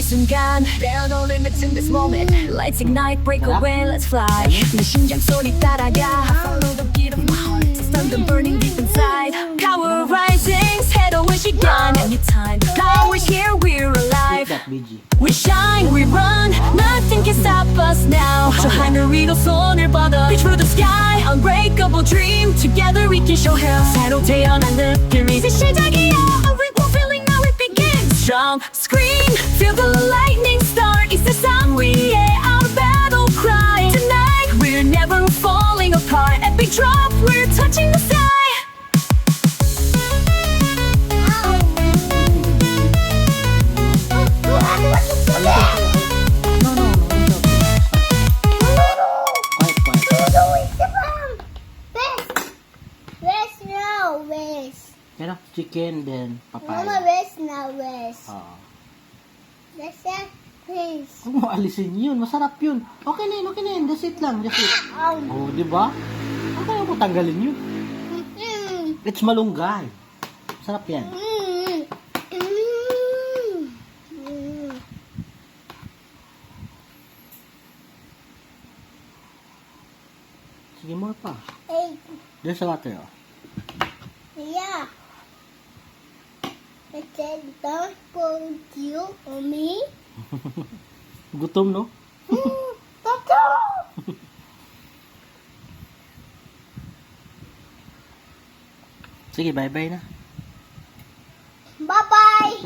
순간 There are no limits in this moment Lights ignite, break away, let's fly 내 심장 소리 따라가 Follow the beat of my heart Thunder burning deep inside Power rising, 새로운 시간 Anytime, now we're here, we're alive We shine, we run Nothing can stop us now 저 하늘 위로 손을 뻗어 Reach through the sky Unbreakable dream Together we can show hell 새로 태어난 느낌 이제 시작이야 A ripple feeling now it begins Strong, scream Feel the lightning start It's the sound we hear Our battle cry Tonight we're never falling apart Epic drop We're touching the sky Yan ang chicken, then papaya. Mama, where's now, where's? Oo. That's it, please. Huwag mo alisin yun. Masarap yun. Okay na yun, okay na yun. Just eat lang, just eat. Oh, di ba? Ang kaya mo tanggalin yun. It's malunggay. Masarap yan. Sige, more pa. Hey, There's a water, oh. yeah. I said, don't put you on me. Gutom, no? Toto! Sige, bye-bye na. Bye-bye!